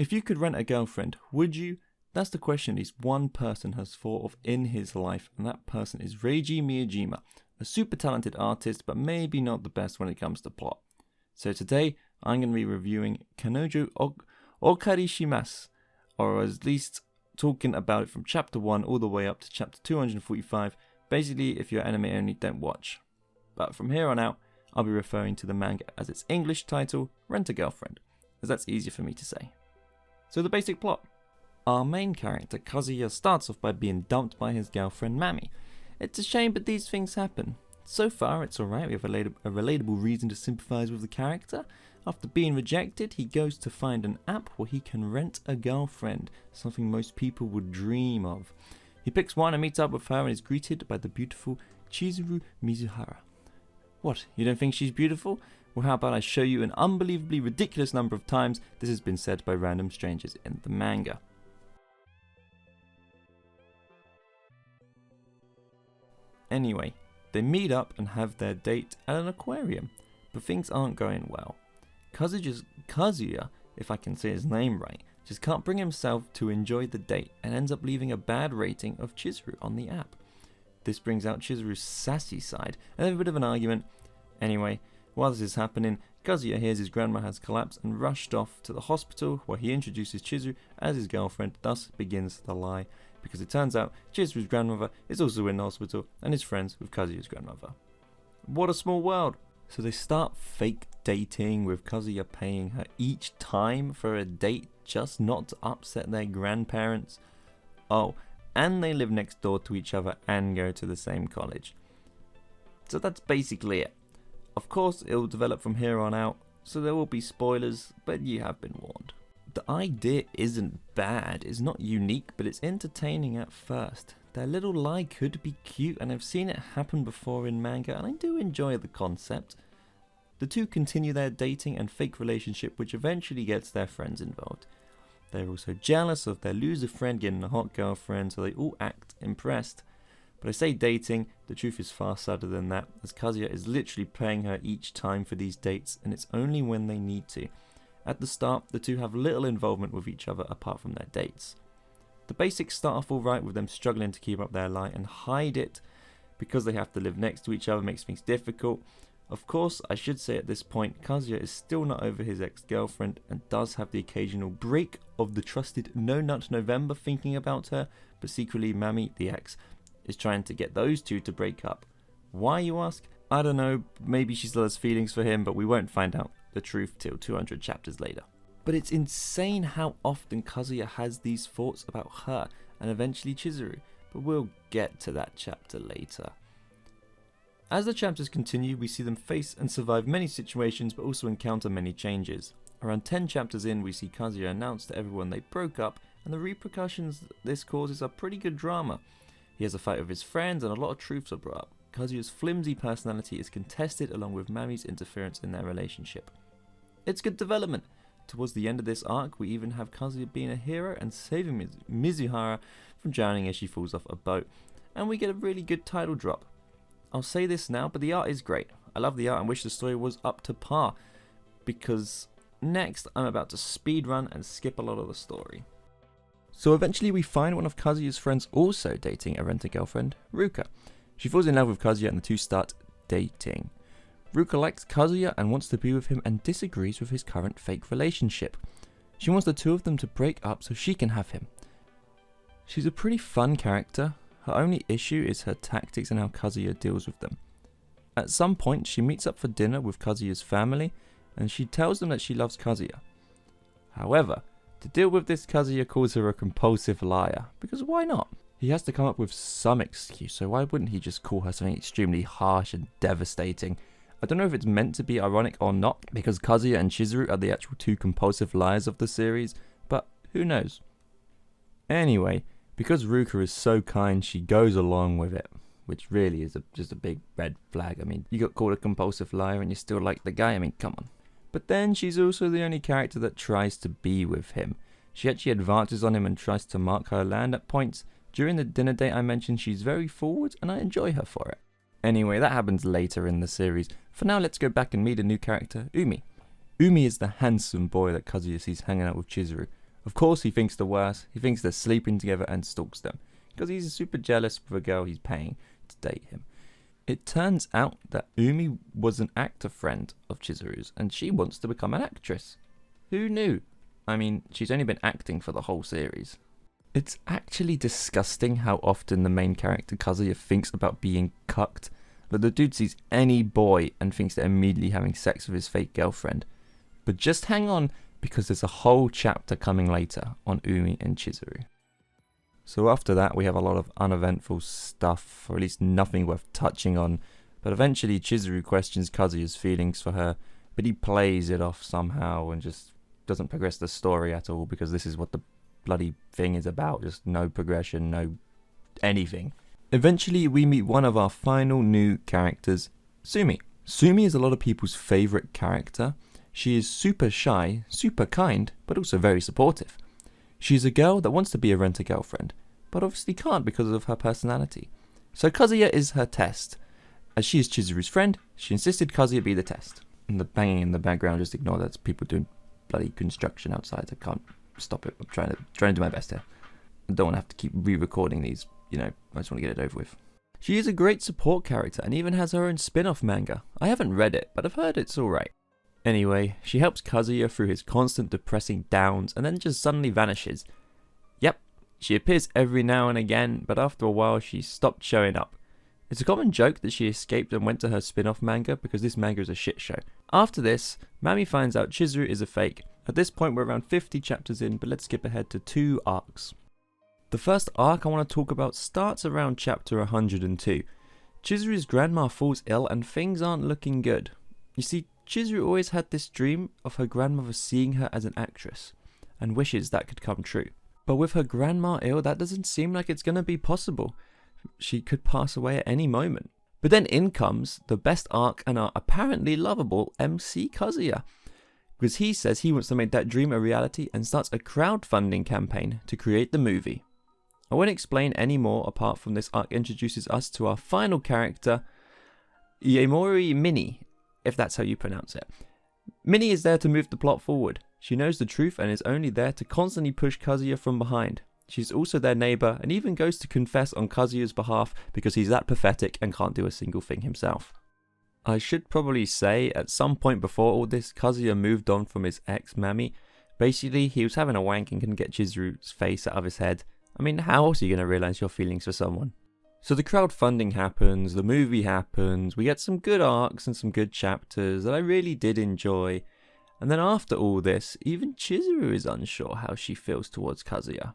If you could rent a girlfriend, would you? That's the question at least one person has thought of in his life, and that person is Reiji Miyajima, a super talented artist, but maybe not the best when it comes to plot. So today, I'm going to be reviewing Kanojo Okarishimasu, or at least talking about it from chapter 1 all the way up to chapter 245. Basically, if you're anime only, don't watch. But from here on out, I'll be referring to the manga as its English title, Rent a Girlfriend, as that's easier for me to say. So the basic plot. Our main character, Kazuya, starts off by being dumped by his girlfriend, Mami. It's a shame, but these things happen. So far, it's alright, we have a relatable reason to sympathise with the character. After being rejected, he goes to find an app where he can rent a girlfriend, something most people would dream of. He picks one and meets up with her and is greeted by the beautiful Chizuru Mizuhara. What, you don't think she's beautiful? Well, how about I show you an unbelievably ridiculous number of times this has been said by random strangers in the manga. Anyway, they meet up and have their date at an aquarium, but things aren't going well. Kazuya, if I can say his name right, just can't bring himself to enjoy the date and ends up leaving a bad rating of Chizuru on the app. This brings out Chizuru's sassy side and they have a bit of an argument. Anyway, while this is happening, Kazuya hears his grandma has collapsed and rushed off to the hospital where he introduces Chizuru as his girlfriend, thus begins the lie, because it turns out Chizuru's grandmother is also in the hospital and is friends with Kazuya's grandmother. What a small world! So they start fake dating, with Kazuya paying her each time for a date just not to upset their grandparents. Oh, and they live next door to each other and go to the same college. So that's basically it. Of course, it will develop from here on out, so there will be spoilers, but you have been warned. The idea isn't bad, it's not unique, but it's entertaining at first. Their little lie could be cute, and I've seen it happen before in manga, and I do enjoy the concept. The two continue their dating and fake relationship, which eventually gets their friends involved. They're also jealous of their loser friend getting a hot girlfriend, so they all act impressed. But I say dating, the truth is far sadder than that, as Kazuya is literally paying her each time for these dates, and it's only when they need to. At the start, the two have little involvement with each other apart from their dates. The basics start off alright with them struggling to keep up their lie and hide it because they have to live next to each other, makes things difficult. Of course, I should say at this point, Kazuya is still not over his ex-girlfriend and does have the occasional break of the trusted No Nut November thinking about her, but secretly Mami, the ex, is trying to get those two to break up. Why, you ask? I don't know, maybe she still has feelings for him, but we won't find out the truth till 200 chapters later. But it's insane how often Kazuya has these thoughts about her and eventually Chizuru, but we'll get to that chapter later. As the chapters continue, we see them face and survive many situations but also encounter many changes. Around 10 chapters in, we see Kazuya announce to everyone they broke up, and the repercussions this causes are pretty good drama. He has a fight with his friends and a lot of truths are brought up. Kazuya's flimsy personality is contested along with Mami's interference in their relationship. It's good development. Towards the end of this arc, we even have Kazuya being a hero and saving Mizuhara from drowning as she falls off a boat, and we get a really good title drop. I'll say this now, but the art is great. I love the art and wish the story was up to par, because next I'm about to speedrun and skip a lot of the story. So eventually we find one of Kazuya's friends also dating a rent-a-girlfriend, Ruka. She falls in love with Kazuya and the two start dating. Ruka likes Kazuya and wants to be with him and disagrees with his current fake relationship. She wants the two of them to break up so she can have him. She's a pretty fun character. Her only issue is her tactics and how Kazuya deals with them. At some point, she meets up for dinner with Kazuya's family and she tells them that she loves Kazuya. However, to deal with this, Kazuya calls her a compulsive liar, because why not? He has to come up with some excuse, so why wouldn't he just call her something extremely harsh and devastating? I don't know if it's meant to be ironic or not, because Kazuya and Chizuru are the actual two compulsive liars of the series, but who knows? Anyway, because Ruka is so kind, she goes along with it, which really is just a big red flag. I mean, you got called a compulsive liar and you still like the guy, I mean, come on. But then she's also the only character that tries to be with him. She actually advances on him and tries to mark her land at points. During the dinner date I mentioned, she's very forward and I enjoy her for it. Anyway, that happens later in the series. For now, let's go back and meet a new character, Umi. Umi is the handsome boy that Kazuya sees hanging out with Chizuru. Of course, he thinks the worst. He thinks they're sleeping together and stalks them because he's super jealous of a girl he's paying to date him. It turns out that Umi was an actor friend of Chizuru's and she wants to become an actress. Who knew? I mean, she's only been acting for the whole series. It's actually disgusting how often the main character Kazuya thinks about being cucked. But the dude sees any boy and thinks they're immediately having sex with his fake girlfriend. But just hang on, because there's a whole chapter coming later on Umi and Chizuru. So after that, we have a lot of uneventful stuff, or at least nothing worth touching on. But eventually Chizuru questions Kazuya's feelings for her, but he plays it off somehow and just doesn't progress the story at all, because this is what the bloody thing is about. Just no progression, no anything. Eventually we meet one of our final new characters, Sumi. Sumi is a lot of people's favourite character. She is super shy, super kind, but also very supportive. She's a girl that wants to be a rent-a-girlfriend, but obviously can't because of her personality. So Kazuya is her test. As she is Chizuru's friend, she insisted Kazuya be the test. And the banging in the background, just ignore that. It's people doing bloody construction outside. I can't stop it. I'm trying to do my best here. I don't want to have to keep re-recording these, I just want to get it over with. She is a great support character and even has her own spin-off manga. I haven't read it, but I've heard it's alright. Anyway, she helps Kazuya through his constant depressing downs and then just suddenly vanishes. Yep, she appears every now and again, but after a while she stopped showing up. It's a common joke that she escaped and went to her spin-off manga because this manga is a shit show. After this, Mami finds out Chizuru is a fake. At this point we're around 50 chapters in, but let's skip ahead to 2 arcs. The first arc I want to talk about starts around chapter 102. Chizuru's grandma falls ill and things aren't looking good. You see, Chizuru always had this dream of her grandmother seeing her as an actress, and wishes that could come true. But with her grandma ill, that doesn't seem like it's going to be possible. She could pass away at any moment. But then in comes the best arc and our apparently lovable MC Kazuya, because he says he wants to make that dream a reality and starts a crowdfunding campaign to create the movie. I won't explain any more apart from this arc introduces us to our final character, Yaemori Mini, if that's how you pronounce it. Minnie is there to move the plot forward. She knows the truth and is only there to constantly push Kazuya from behind. She's also their neighbour and even goes to confess on Kazuya's behalf because he's that pathetic and can't do a single thing himself. I should probably say, at some point before all this, Kazuya moved on from his ex Mami. Basically, he was having a wank and couldn't get Chizuru's face out of his head. I mean, how else are you going to realise your feelings for someone? So the crowdfunding happens, the movie happens, we get some good arcs and some good chapters that I really did enjoy. And then after all this, even Chizuru is unsure how she feels towards Kazuya.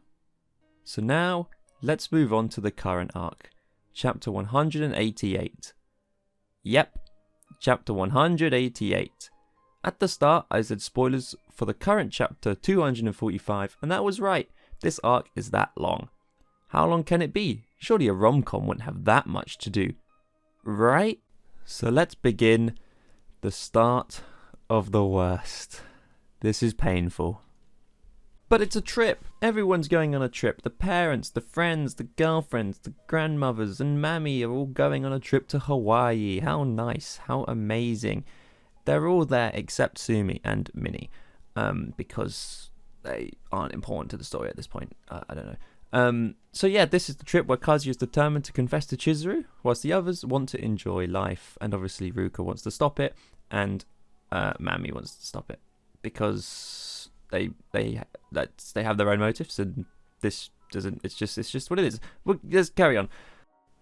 So now, let's move on to the current arc. Chapter 188. Yep, chapter 188. At the start, I said spoilers for the current chapter 245, and that was right. This arc is that long. How long can it be? Surely a rom-com wouldn't have that much to do, right? So let's begin the start of the worst. This is painful. But it's a trip. Everyone's going on a trip. The parents, the friends, the girlfriends, the grandmothers, and Mami are all going on a trip to Hawaii. How nice. How amazing. They're all there except Sumi and Minnie. Because they aren't important to the story at this point. I don't know. So yeah, this is the trip where Kazuya is determined to confess to Chizuru, whilst the others want to enjoy life. And obviously Ruka wants to stop it, and Mami wants to stop it. Because they have their own motives, and this doesn't. It's just what it is. Well, let's carry on.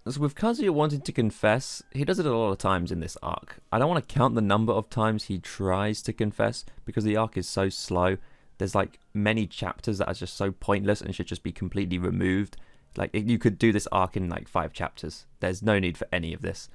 So with Kazuya wanting to confess, he does it a lot of times in this arc. I don't want to count the number of times he tries to confess because the arc is so slow. There's like many chapters that are just so pointless and should just be completely removed. Like you could do this arc in like 5 chapters. There's no need for any of this.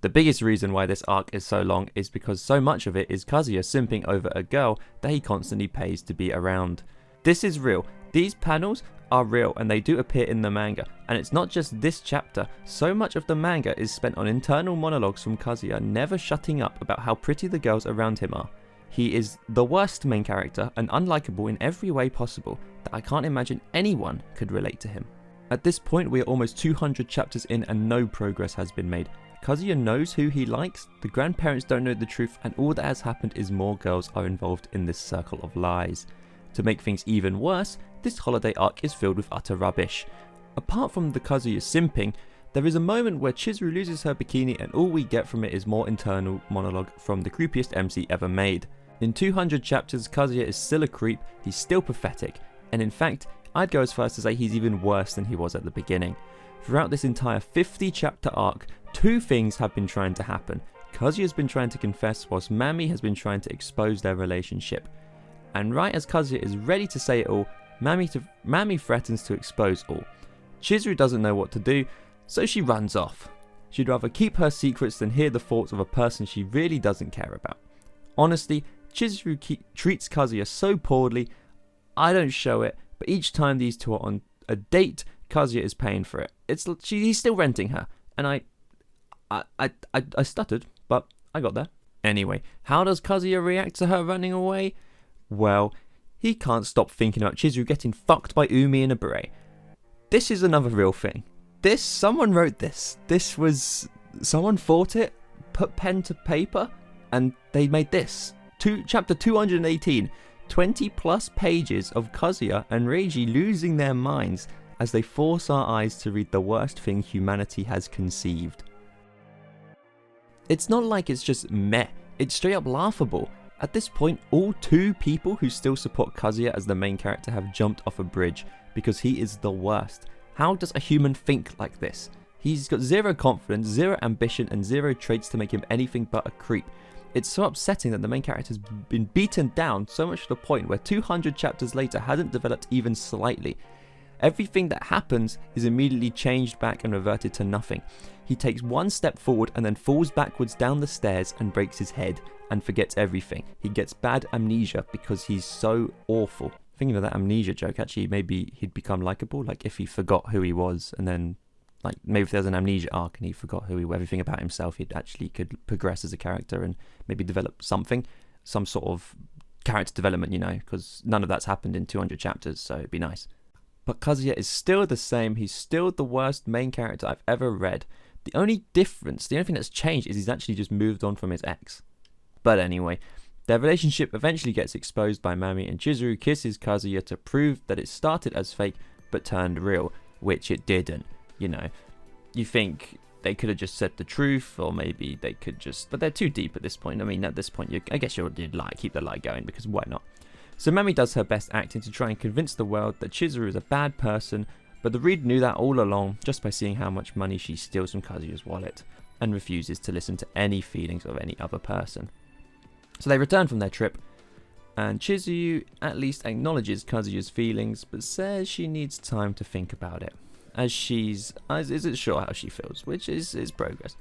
The biggest reason why this arc is so long is because so much of it is Kazuya simping over a girl that he constantly pays to be around. This is real. These panels are real and they do appear in the manga. And it's not just this chapter. So much of the manga is spent on internal monologues from Kazuya never shutting up about how pretty the girls around him are. He is the worst main character and unlikable in every way possible that I can't imagine anyone could relate to him. At this point we are almost 200 chapters in and no progress has been made. Kazuya knows who he likes, the grandparents don't know the truth, and all that has happened is more girls are involved in this circle of lies. To make things even worse, this holiday arc is filled with utter rubbish. Apart from the Kazuya simping, there is a moment where Chizuru loses her bikini and all we get from it is more internal monologue from the creepiest MC ever made. In 200 chapters, Kazuya is still a creep, he's still pathetic, and in fact, I'd go as far as to say he's even worse than he was at the beginning. Throughout this entire 50 chapter arc, two things have been trying to happen. Kazuya's been trying to confess whilst Mami has been trying to expose their relationship. And right as Kazuya is ready to say it all, Mami threatens to expose all. Chizuru doesn't know what to do, so she runs off. She'd rather keep her secrets than hear the thoughts of a person she really doesn't care about. Honestly, Chizuru treats Kazuya so poorly, I don't show it, but each time these two are on a date, Kazuya is paying for it. He's still renting her, and I stuttered, but I got there. Anyway, how does Kazuya react to her running away? Well, he can't stop thinking about Chizuru getting fucked by Umi in a beret. This is another real thing. Someone wrote this. Someone thought it, put pen to paper, and they made this. Chapter 218, 20 plus pages of Kazuya and Reiji losing their minds as they force our eyes to read the worst thing humanity has conceived. It's not like it's just meh, it's straight up laughable. At this point, all two people who still support Kazuya as the main character have jumped off a bridge because he is the worst. How does a human think like this? He's got zero confidence, zero ambition, and zero traits to make him anything but a creep. It's so upsetting that the main character has been beaten down so much to the point where 200 chapters later hasn't developed even slightly. Everything that happens is immediately changed back and reverted to nothing. He takes one step forward and then falls backwards down the stairs and breaks his head and forgets everything. He gets bad amnesia because he's so awful. Thinking of that amnesia joke, actually, maybe he'd become likable, like if he forgot who he was, and then, like, maybe if there's an amnesia arc and he forgot everything about himself, he'd actually could progress as a character and maybe develop some sort of character development, because none of that's happened in 200 chapters, so it'd be nice. But Kazuya is still the same. He's still the worst main character I've ever read. The only thing that's changed is he's actually just moved on from his ex. But anyway, their relationship eventually gets exposed by Mami, and Chizuru kisses Kazuya to prove that it started as fake but turned real, which it didn't. You think they could have just said the truth, or maybe they could just... But they're too deep at this point. I mean, at this point, I guess you'd keep the lie going, because why not? So Mami does her best acting to try and convince the world that Chizuru is a bad person, but the reader knew that all along just by seeing how much money she steals from Kazuya's wallet, and refuses to listen to any feelings of any other person. So they return from their trip, and Chizuru at least acknowledges Kazuya's feelings, but says she needs time to think about it, as isn't sure how she feels, which is progress.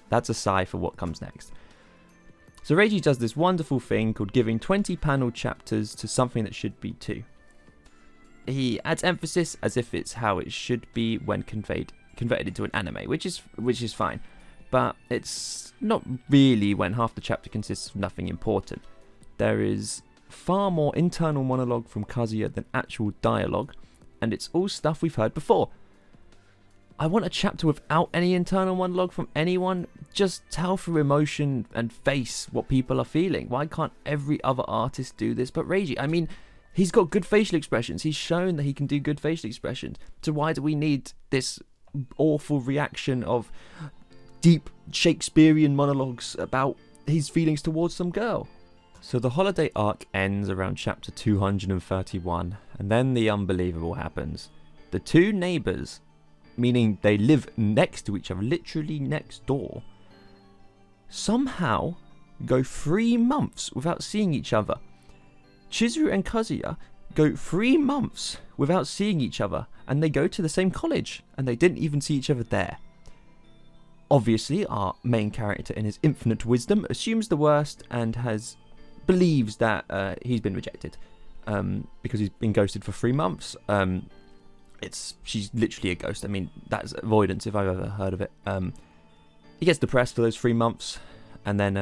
That's a sigh for what comes next. So Reiji does this wonderful thing called giving 20 panel chapters to something that should be 2. He adds emphasis as if it's how it should be when converted into an anime, which is fine, but it's not really when half the chapter consists of nothing important. There is far more internal monologue from Kazuya than actual dialogue, and it's all stuff we've heard before. I want a chapter without any internal monologue from anyone. Just tell through emotion and face what people are feeling. Why can't every other artist do this but Reiji? I mean, he's got good facial expressions. He's shown that he can do good facial expressions. So why do we need this awful reaction of deep Shakespearean monologues about his feelings towards some girl? So the holiday arc ends around chapter 231, and then the unbelievable happens. The two neighbours, meaning they live next to each other, literally next door, somehow go 3 months without seeing each other. Chizuru and Kazuya go 3 months without seeing each other, and they go to the same college, and they didn't even see each other there. Obviously, our main character in his infinite wisdom assumes the worst and believes that he's been rejected because he's been ghosted for 3 months. She's literally a ghost. I mean, that's avoidance if I've ever heard of it. He gets depressed for those 3 months, and then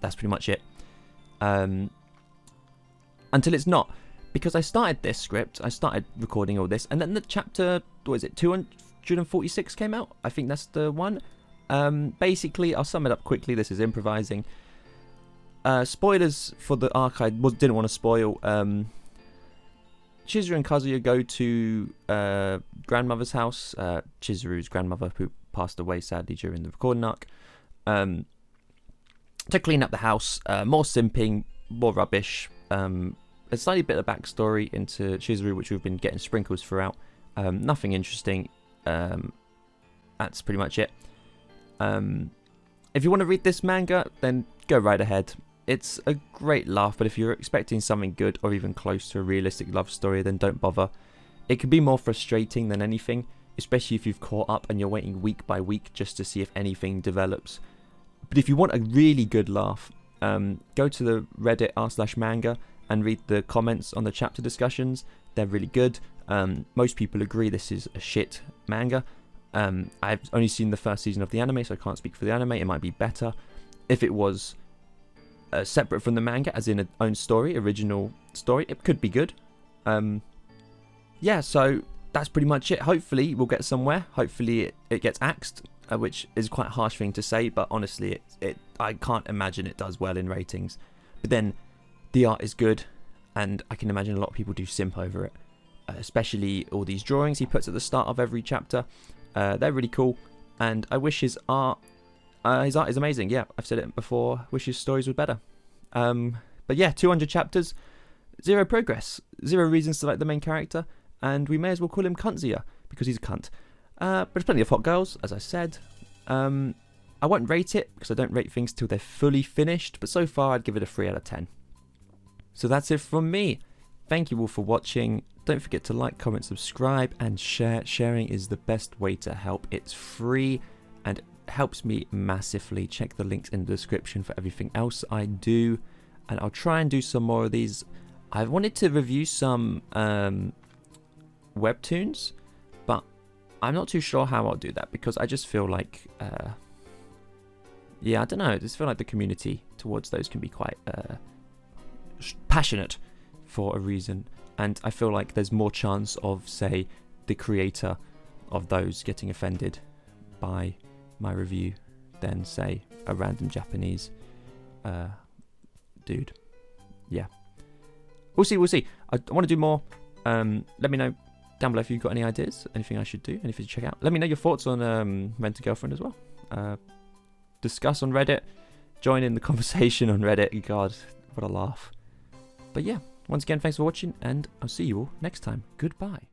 that's pretty much it. Until it's not, because I started this script, I started recording all this, and then the chapter, 246 came out? I think that's the one. Basically, I'll sum it up quickly, this is improvising. Spoilers for the arc I didn't want to spoil. Chizuru and Kazuya go to grandmother's house, Chizuru's grandmother, who passed away sadly during the recording arc, to clean up the house. More simping, more rubbish. A slightly bit of backstory into Chizuru, which we've been getting sprinkles throughout. Nothing interesting. That's pretty much it. If you want to read this manga, then go right ahead. It's a great laugh, but if you're expecting something good or even close to a realistic love story, then don't bother. It can be more frustrating than anything, especially if you've caught up and you're waiting week by week just to see if anything develops. But if you want a really good laugh, go to the Reddit r/manga and read the comments on the chapter discussions. They're really good. Most people agree this is a shit manga. I've only seen the first season of the anime, so I can't speak for the anime. It might be better. If it was separate from the manga, as in its own story, original story, it could be good. Yeah, so that's pretty much it. Hopefully we'll get somewhere. Hopefully it gets axed, which is quite a harsh thing to say, but honestly I can't imagine it does well in ratings. But then the art is good, and I can imagine a lot of people do simp over it, especially all these drawings he puts at the start of every chapter. They're really cool, and I wish his art is amazing. Yeah, I've said it before, wish his stories were better. But yeah, 200 chapters, 0 progress, 0 reasons to like the main character, and we may as well call him Cuntzier, because he's a cunt. But there's plenty of hot girls, as I said. I won't rate it, because I don't rate things till they're fully finished, but so far I'd give it a 3 out of 10. So that's it from me. Thank you all for watching. Don't forget to like, comment, subscribe, and share. Sharing is the best way to help. It's free and helps me massively. Check the links in the description for everything else I do, and I'll try and do some more of these. I wanted to review some webtoons, but I'm not too sure how I'll do that, because I just feel like yeah, I don't know, I just feel like the community towards those can be quite passionate for a reason, and I feel like there's more chance of, say, the creator of those getting offended by my review than, say, a random Japanese dude. Yeah, we'll see. I want to do more. Let me know down below if you've got any ideas, anything I should do, anything to check out. Let me know your thoughts on Rent a Girlfriend as well. Discuss on Reddit, join in the conversation on Reddit. God, what a laugh. But yeah, once again, thanks for watching, and I'll see you all next time. Goodbye.